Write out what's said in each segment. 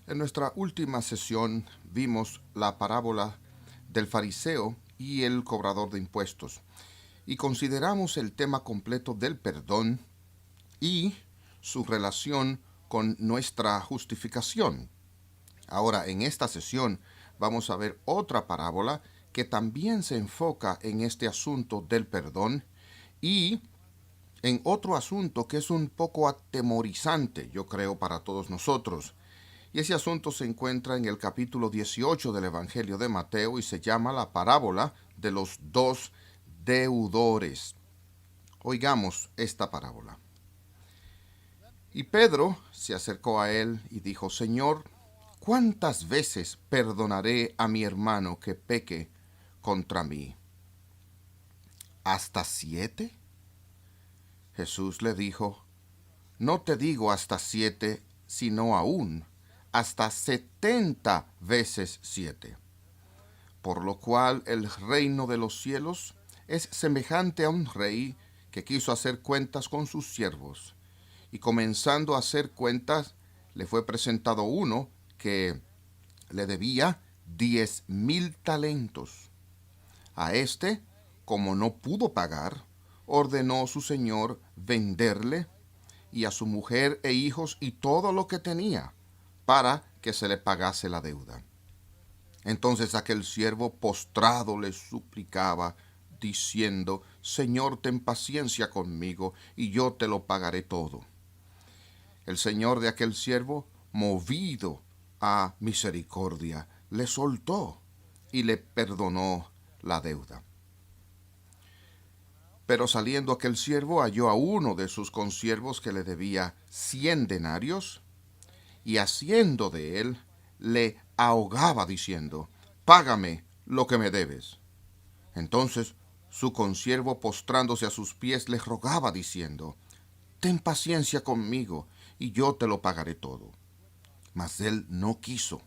En nuestra última sesión vimos la parábola del fariseo y el cobrador de impuestos y consideramos el tema completo del perdón y su relación con nuestra justificación. Ahora, en esta sesión vamos a ver otra parábola que también se enfoca en este asunto del perdón y en otro asunto que es un poco atemorizante, yo creo, para todos nosotros. Y ese asunto se encuentra en el capítulo 18 del Evangelio de Mateo y se llama la parábola de los dos deudores. Oigamos esta parábola. Y Pedro se acercó a él y dijo: Señor, ¿cuántas veces perdonaré a mi hermano que peque contra mí? ¿Hasta 7? Jesús le dijo: No te digo hasta 7, sino aún hasta 70 veces 7. Por lo cual el reino de los cielos es semejante a un rey que quiso hacer cuentas con sus siervos. Y comenzando a hacer cuentas, le fue presentado uno que le debía 10,000 talentos. A éste, como no pudo pagar, ordenó su señor venderle y a su mujer e hijos y todo lo que tenía, para que se le pagase la deuda. Entonces aquel siervo postrado le suplicaba, diciendo: Señor, ten paciencia conmigo, y yo te lo pagaré todo. El señor de aquel siervo, movido a misericordia, le soltó y le perdonó la deuda. Pero saliendo aquel siervo halló a uno de sus consiervos que le debía 100 denarios, y haciendo de él, le ahogaba diciendo: Págame lo que me debes. Entonces su consiervo, postrándose a sus pies, le rogaba diciendo: Ten paciencia conmigo, y yo te lo pagaré todo. Mas él no quiso,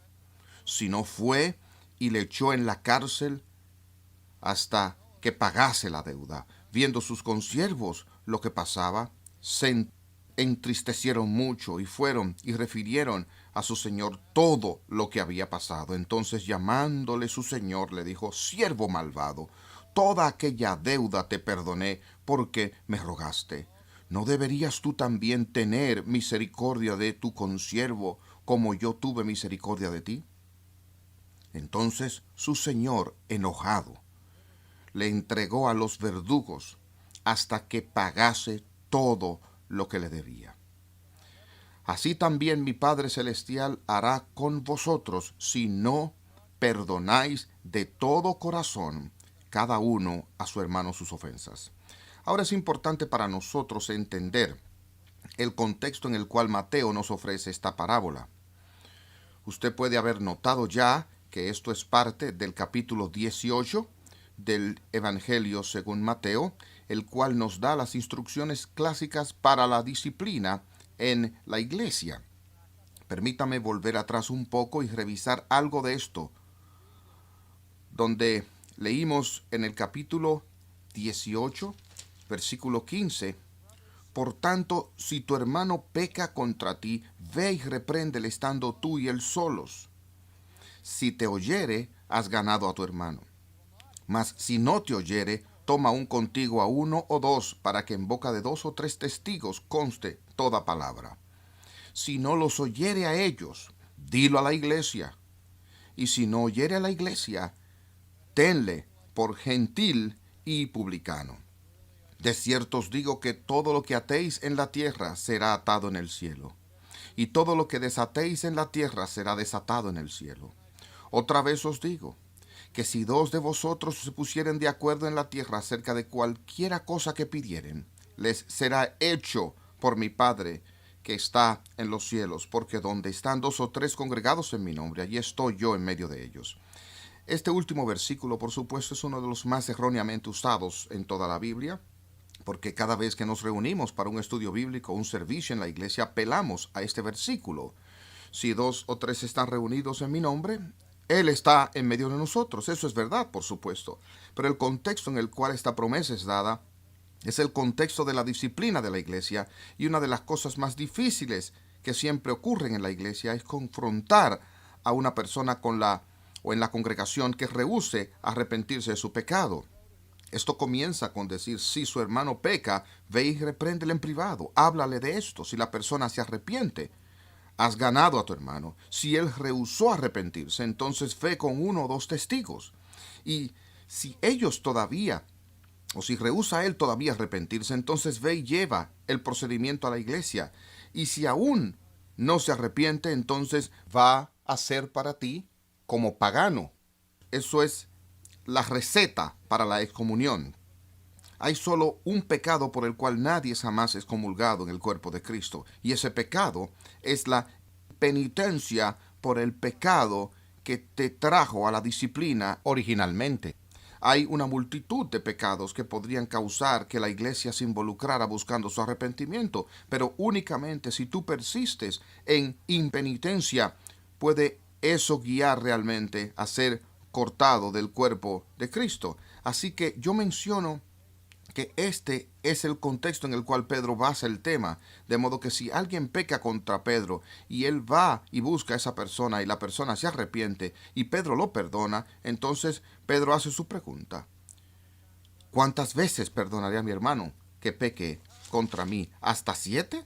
sino fue y le echó en la cárcel hasta que pagase la deuda. Viendo sus consiervos lo que pasaba, se entristecieron mucho y fueron y refirieron a su señor todo lo que había pasado. Entonces, llamándole su señor, le dijo: Siervo malvado, toda aquella deuda te perdoné porque me rogaste. ¿No deberías tú también tener misericordia de tu consiervo como yo tuve misericordia de ti? Entonces su señor, enojado, le entregó a los verdugos hasta que pagase todo lo que le debía. Así también mi Padre Celestial hará con vosotros si no perdonáis de todo corazón cada uno a su hermano sus ofensas. Ahora es importante para nosotros entender el contexto en el cual Mateo nos ofrece esta parábola. Usted puede haber notado ya que esto es parte del capítulo 18 del Evangelio según Mateo, el cual nos da las instrucciones clásicas para la disciplina en la iglesia. Permítame volver atrás un poco y revisar algo de esto, donde leímos en el capítulo 18, versículo 15: Por tanto, si tu hermano peca contra ti, ve y repréndele estando tú y él solos. Si te oyere, has ganado a tu hermano. Mas si no te oyere, toma aún contigo a uno o dos, para que en boca de 2 o 3 testigos conste toda palabra. Si no los oyere a ellos, dilo a la iglesia. Y si no oyere a la iglesia, tenle por gentil y publicano. De cierto os digo que todo lo que atéis en la tierra será atado en el cielo, y todo lo que desatéis en la tierra será desatado en el cielo. Otra vez os digo, que si 2 de vosotros se pusieren de acuerdo en la tierra acerca de cualquiera cosa que pidieren, les será hecho por mi Padre que está en los cielos, porque donde están 2 o 3 congregados en mi nombre, allí estoy yo en medio de ellos. Este último versículo, por supuesto, es uno de los más erróneamente usados en toda la Biblia, porque cada vez que nos reunimos para un estudio bíblico, un servicio en la iglesia, apelamos a este versículo. Si 2 o 3 están reunidos en mi nombre, Él está en medio de nosotros. Eso es verdad, por supuesto. Pero el contexto en el cual esta promesa es dada es el contexto de la disciplina de la iglesia, y una de las cosas más difíciles que siempre ocurren en la iglesia es confrontar a una persona en la congregación que rehúse arrepentirse de su pecado. Esto comienza con decir: si su hermano peca, ve y repréndele en privado, háblale de esto. Si la persona se arrepiente, has ganado a tu hermano. Si él rehusó arrepentirse, entonces ve con uno o dos testigos. Y si ellos todavía, o si rehúsa él todavía arrepentirse, entonces ve y lleva el procedimiento a la iglesia. Y si aún no se arrepiente, entonces va a ser para ti como pagano. Eso es la receta para la excomunión. Hay solo un pecado por el cual nadie jamás es comulgado en el cuerpo de Cristo, y ese pecado es la penitencia por el pecado que te trajo a la disciplina originalmente. Hay una multitud de pecados que podrían causar que la iglesia se involucrara buscando su arrepentimiento, pero únicamente si tú persistes en impenitencia puede eso guiar realmente a ser cortado del cuerpo de Cristo. Así que yo menciono que este es el contexto en el cual Pedro basa el tema, de modo que si alguien peca contra Pedro y él va y busca a esa persona y la persona se arrepiente y Pedro lo perdona, entonces Pedro hace su pregunta: ¿cuántas veces perdonaré a mi hermano que peque contra mí? ¿Hasta 7?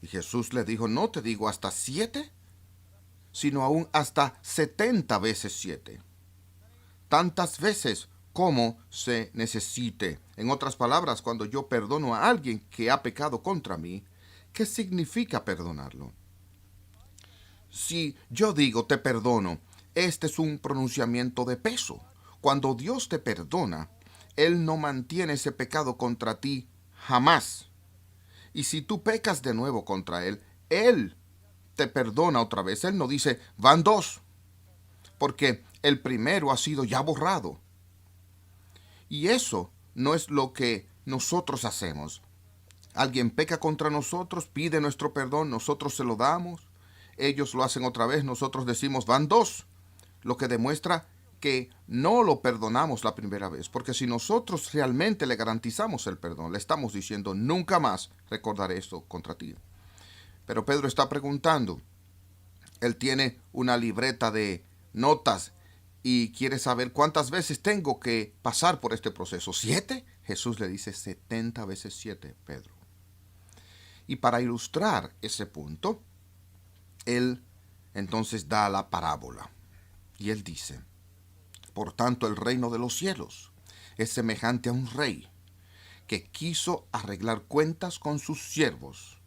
Y Jesús le dijo: no te digo hasta 7, sino aún hasta 70 veces 7. Tantas veces como se necesite. En otras palabras, cuando yo perdono a alguien que ha pecado contra mí, ¿qué significa perdonarlo? Si yo digo te perdono, este es un pronunciamiento de peso. Cuando Dios te perdona, Él no mantiene ese pecado contra ti jamás. Y si tú pecas de nuevo contra Él te perdona otra vez. Él no dice van 2, porque el primero ha sido ya borrado. Y eso no es lo que nosotros hacemos. Alguien peca contra nosotros, pide nuestro perdón, nosotros se lo damos. Ellos lo hacen otra vez, nosotros decimos van 2. Lo que demuestra que no lo perdonamos la primera vez. Porque si nosotros realmente le garantizamos el perdón, le estamos diciendo nunca más recordaré esto contra ti. Pero Pedro está preguntando. Él tiene una libreta de notas y quiere saber cuántas veces tengo que pasar por este proceso. ¿7? Jesús le dice 70 veces 7, Pedro. Y para ilustrar ese punto, él entonces da la parábola. Y él dice: por tanto, el reino de los cielos es semejante a un rey que quiso arreglar cuentas con sus siervos.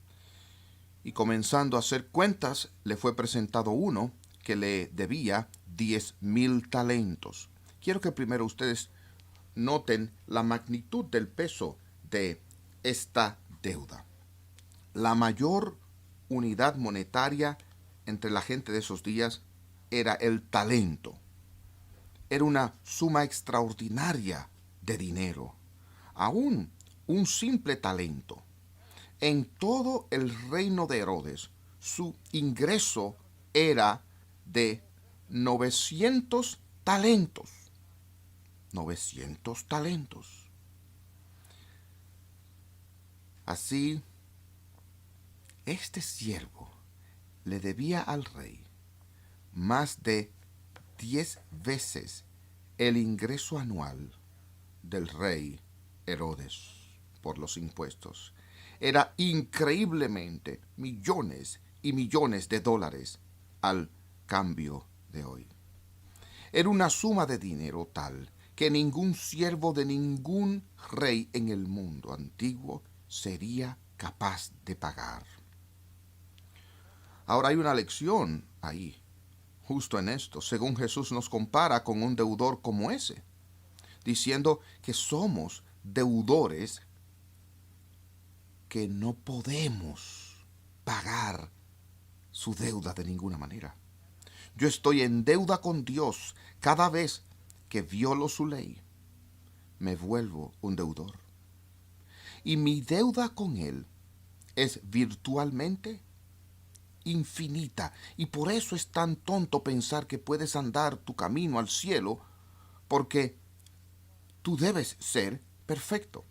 Y comenzando a hacer cuentas, le fue presentado uno que le debía 10,000 talentos. Quiero que primero ustedes noten la magnitud del peso de esta deuda. La mayor unidad monetaria entre la gente de esos días era el talento. Era una suma extraordinaria de dinero. Aún un simple talento. En todo el reino de Herodes, su ingreso era de 900 talentos. 900 talentos. Así, este siervo le debía al rey más de 10 veces el ingreso anual del rey Herodes por los impuestos. Era increíblemente millones y millones de dólares al cambio de hoy. Era una suma de dinero tal que ningún siervo de ningún rey en el mundo antiguo sería capaz de pagar. Ahora hay una lección ahí, justo en esto, según Jesús nos compara con un deudor como ese, diciendo que somos deudores que no podemos pagar su deuda de ninguna manera. Yo estoy en deuda con Dios cada vez que violo su ley. Me vuelvo un deudor. Y mi deuda con Él es virtualmente infinita. Y por eso es tan tonto pensar que puedes andar tu camino al cielo, porque tú debes ser perfecto.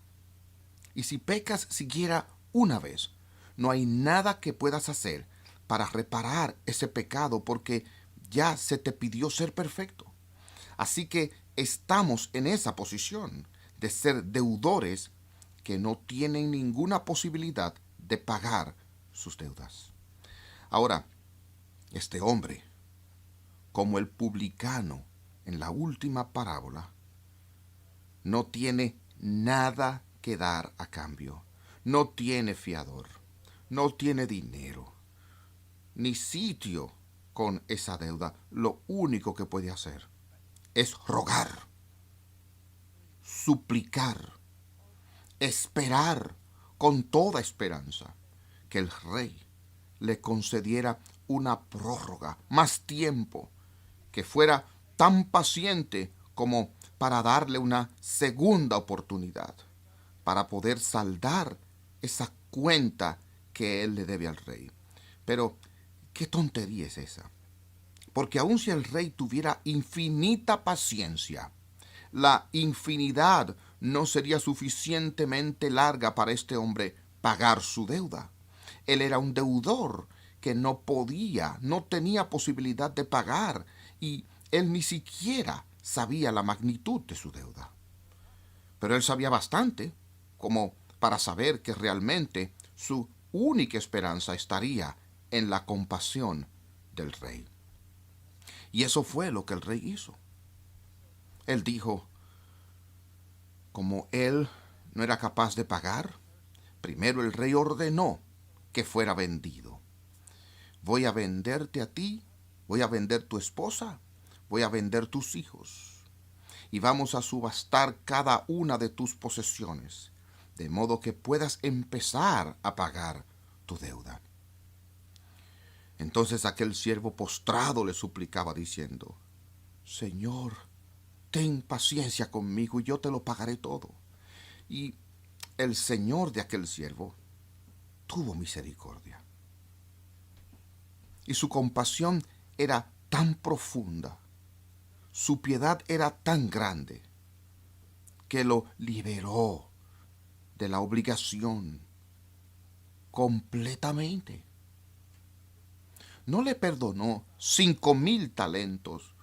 Y si pecas siquiera una vez, No hay nada que puedas hacer para reparar ese pecado porque ya se te pidió ser perfecto. Así que estamos en esa posición de ser deudores que no tienen ninguna posibilidad de pagar sus deudas. Ahora, este hombre, como el publicano en la última parábola, no tiene nada que dar a cambio. No tiene fiador, no tiene dinero, ni sitio con esa deuda. Lo único que puede hacer es rogar, suplicar, esperar con toda esperanza que el rey le concediera una prórroga, más tiempo, que fuera tan paciente como para darle una segunda oportunidad, para poder saldar esa cuenta que él le debe al rey. Pero, ¿qué tontería es esa? Porque aun si el rey tuviera infinita paciencia, la infinidad no sería suficientemente larga para este hombre pagar su deuda. Él era un deudor que no tenía posibilidad de pagar, y él ni siquiera sabía la magnitud de su deuda. Pero él sabía bastante como para saber que realmente su única esperanza estaría en la compasión del rey. Y eso fue lo que el rey hizo. Él dijo, como él no era capaz de pagar, primero el rey ordenó que fuera vendido. Voy a venderte a ti, voy a vender tu esposa, voy a vender tus hijos, y vamos a subastar cada una de tus posesiones, de modo que puedas empezar a pagar tu deuda. Entonces aquel siervo postrado le suplicaba diciendo, Señor, ten paciencia conmigo y yo te lo pagaré todo. Y el señor de aquel siervo tuvo misericordia. Y su compasión era tan profunda, su piedad era tan grande, que lo liberó de la obligación completamente. No le perdonó 5,000 talentos,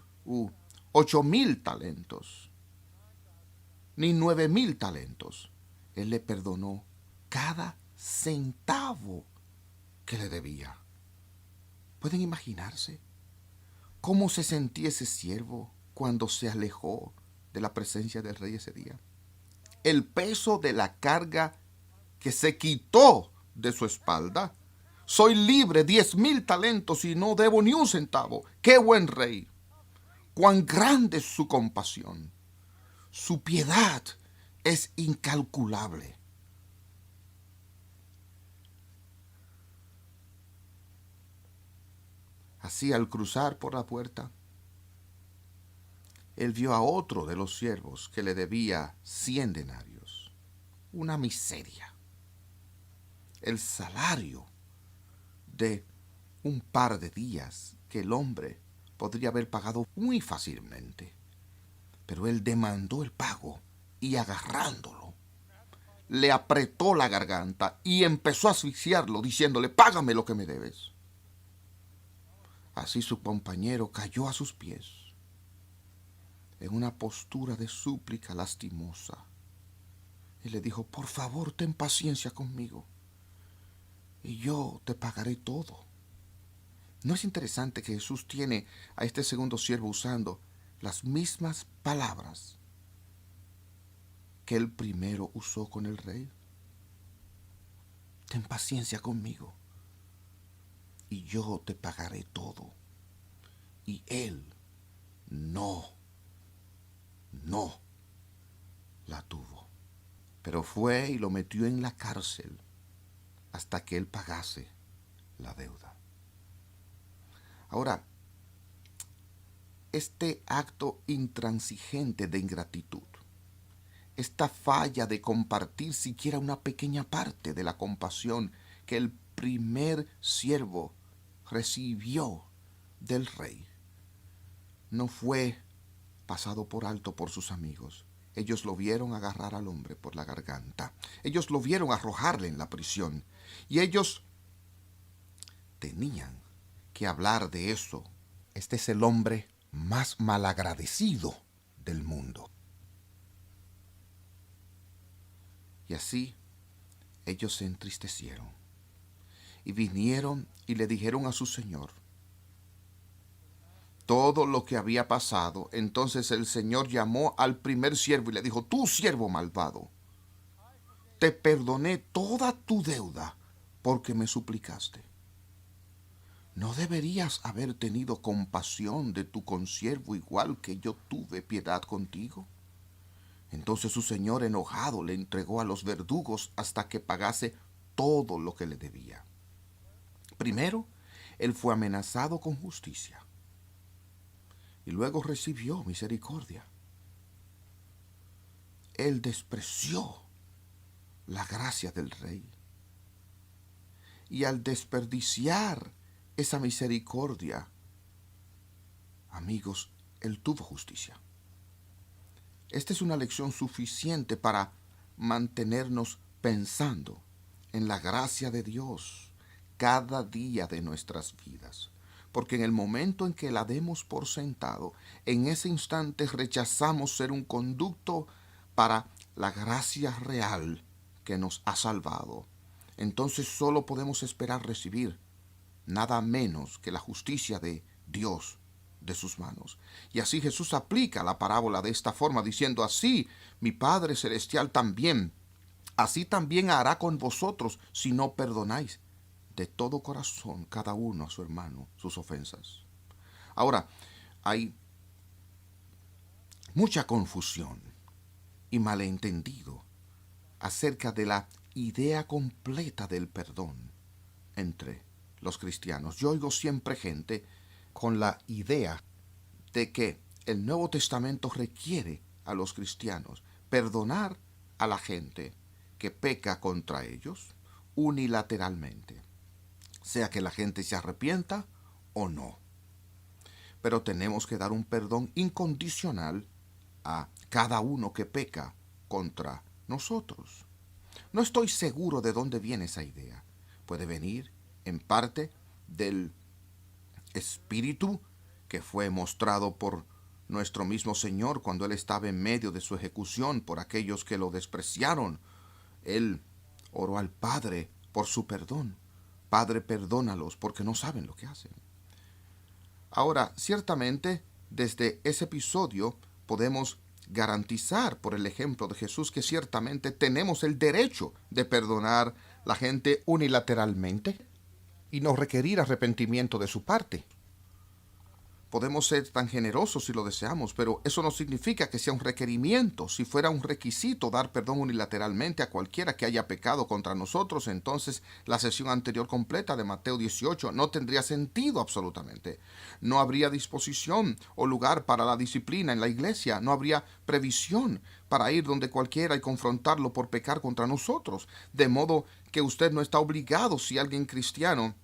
8,000 talentos, ni 9,000 talentos. Él le perdonó cada centavo que le debía. ¿Pueden imaginarse cómo se sentía ese siervo cuando se alejó de la presencia del rey ese día? El peso de la carga que se quitó de su espalda. Soy libre, 10,000 talentos y no debo ni un centavo. ¡Qué buen rey! ¡Cuán grande es su compasión! Su piedad es incalculable. Así, al cruzar por la puerta, él vio a otro de los siervos que le debía 100 denarios. Una miseria. El salario de un par de días que el hombre podría haber pagado muy fácilmente. Pero él demandó el pago y, agarrándolo, le apretó la garganta y empezó a asfixiarlo diciéndole, págame lo que me debes. Así su compañero cayó a sus pies en una postura de súplica lastimosa y le dijo, por favor, ten paciencia conmigo y yo te pagaré todo. ¿No es interesante que Jesús tiene a este segundo siervo usando las mismas palabras que el primero usó con el rey? Ten paciencia conmigo y yo te pagaré todo. Y él no la tuvo, pero fue y lo metió en la cárcel hasta que él pagase la deuda. Ahora, este acto intransigente de ingratitud, esta falla de compartir siquiera una pequeña parte de la compasión que el primer siervo recibió del rey, no fue pasado por alto por sus amigos, ellos lo vieron agarrar al hombre por la garganta. Ellos lo vieron arrojarle en la prisión. Y ellos tenían que hablar de eso. Este es el hombre más malagradecido del mundo. Y así ellos se entristecieron y vinieron y le dijeron a su señor todo lo que había pasado. Entonces el señor llamó al primer siervo y le dijo: tú, siervo malvado, te perdoné toda tu deuda porque me suplicaste. ¿No deberías haber tenido compasión de tu consiervo igual que yo tuve piedad contigo? Entonces su señor, enojado, le entregó a los verdugos hasta que pagase todo lo que le debía. Primero, él fue amenazado con justicia y luego recibió misericordia. Él despreció la gracia del rey, y al desperdiciar esa misericordia, amigos, él tuvo justicia. Esta es una lección suficiente para mantenernos pensando en la gracia de Dios cada día de nuestras vidas. Porque en el momento en que la demos por sentado, en ese instante rechazamos ser un conducto para la gracia real que nos ha salvado. Entonces solo podemos esperar recibir nada menos que la justicia de Dios de sus manos. Y así Jesús aplica la parábola de esta forma, diciendo: así mi Padre Celestial también, así también hará con vosotros si no perdonáis de todo corazón cada uno a su hermano sus ofensas. Ahora, hay mucha confusión y malentendido acerca de la idea completa del perdón entre los cristianos. Yo oigo siempre gente con la idea de que el Nuevo Testamento requiere a los cristianos perdonar a la gente que peca contra ellos unilateralmente, sea que la gente se arrepienta o no. Pero tenemos que dar un perdón incondicional a cada uno que peca contra nosotros. No estoy seguro de dónde viene esa idea. Puede venir en parte del espíritu que fue mostrado por nuestro mismo Señor cuando Él estaba en medio de su ejecución por aquellos que lo despreciaron. Él oró al Padre por su perdón. Padre, perdónalos porque no saben lo que hacen. Ahora, ciertamente, desde ese episodio podemos garantizar por el ejemplo de Jesús que ciertamente tenemos el derecho de perdonar la gente unilateralmente y no requerir arrepentimiento de su parte. Podemos ser tan generosos si lo deseamos, pero eso no significa que sea un requerimiento. Si fuera un requisito dar perdón unilateralmente a cualquiera que haya pecado contra nosotros, entonces la sesión anterior completa de Mateo 18 no tendría sentido absolutamente. No habría disposición o lugar para la disciplina en la iglesia. No habría previsión para ir donde cualquiera y confrontarlo por pecar contra nosotros. De modo que usted no está obligado, si alguien cristiano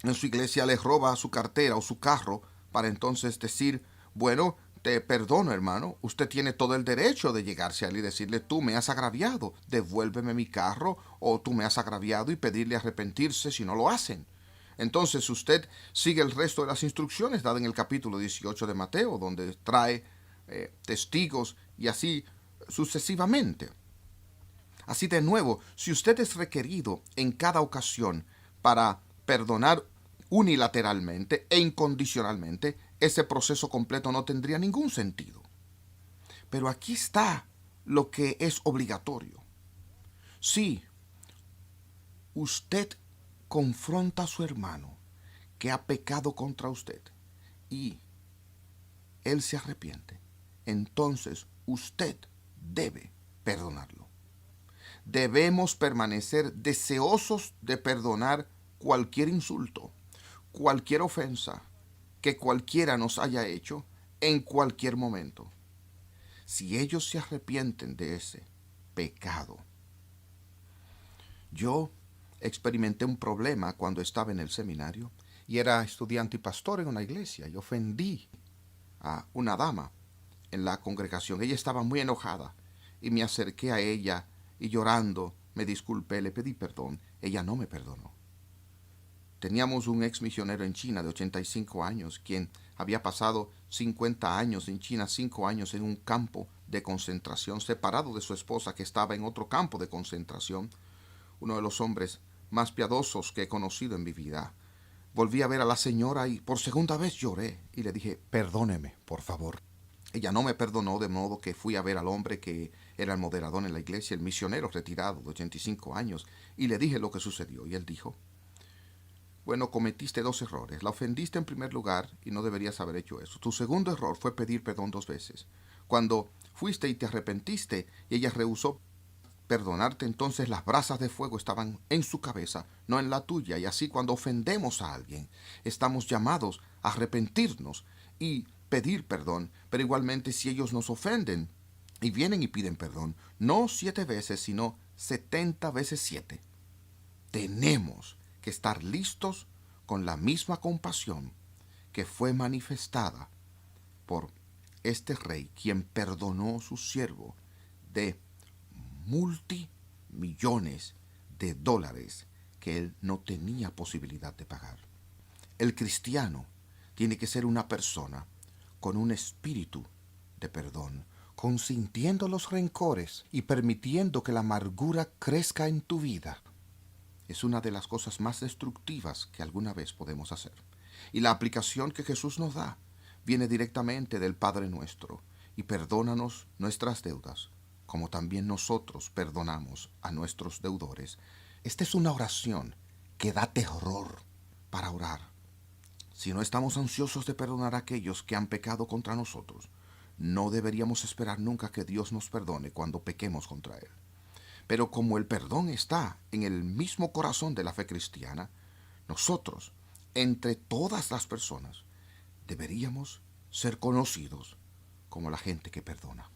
en su iglesia le roba su cartera o su carro, para entonces decir: bueno, te perdono, hermano, usted tiene todo el derecho de llegarse a él y decirle: tú me has agraviado, devuélveme mi carro, o tú me has agraviado, y pedirle arrepentirse si no lo hacen. Entonces usted sigue el resto de las instrucciones dadas en el capítulo 18 de Mateo, donde trae testigos y así sucesivamente. Así de nuevo, si usted es requerido en cada ocasión para perdonar unilateralmente e incondicionalmente, ese proceso completo no tendría ningún sentido. Pero aquí está lo que es obligatorio. Si usted confronta a su hermano que ha pecado contra usted y él se arrepiente, entonces usted debe perdonarlo. Debemos permanecer deseosos de perdonar cualquier insulto, cualquier ofensa que cualquiera nos haya hecho en cualquier momento. Si ellos se arrepienten de ese pecado. Yo experimenté un problema cuando estaba en el seminario y era estudiante y pastor en una iglesia, y ofendí a una dama en la congregación. Ella estaba muy enojada y me acerqué a ella y llorando me disculpé, le pedí perdón. Ella no me perdonó. Teníamos un ex misionero en China de 85 años, quien había pasado 50 años en China, 5 años en un campo de concentración, separado de su esposa que estaba en otro campo de concentración, uno de los hombres más piadosos que he conocido en mi vida. Volví a ver a la señora y por segunda vez lloré y le dije, perdóneme, por favor. Ella no me perdonó, de modo que fui a ver al hombre que era el moderador en la iglesia, el misionero retirado de 85 años, y le dije lo que sucedió. Y él dijo, bueno, cometiste 2 errores. La ofendiste en primer lugar y no deberías haber hecho eso. Tu segundo error fue pedir perdón 2 veces. Cuando fuiste y te arrepentiste y ella rehusó perdonarte, entonces las brasas de fuego estaban en su cabeza, no en la tuya. Y así cuando ofendemos a alguien, estamos llamados a arrepentirnos y pedir perdón. Pero igualmente si ellos nos ofenden y vienen y piden perdón, no 7 veces, sino 70 veces 7, tenemos que estar listos con la misma compasión que fue manifestada por este rey, quien perdonó a su siervo de multimillones de dólares que él no tenía posibilidad de pagar. El cristiano tiene que ser una persona con un espíritu de perdón, consintiendo los rencores y permitiendo que la amargura crezca en tu vida. Es una de las cosas más destructivas que alguna vez podemos hacer. Y la aplicación que Jesús nos da viene directamente del Padre nuestro. Y perdónanos nuestras deudas, como también nosotros perdonamos a nuestros deudores. Esta es una oración que da terror para orar. Si no estamos ansiosos de perdonar a aquellos que han pecado contra nosotros, no deberíamos esperar nunca que Dios nos perdone cuando pequemos contra Él. Pero como el perdón está en el mismo corazón de la fe cristiana, nosotros, entre todas las personas, deberíamos ser conocidos como la gente que perdona.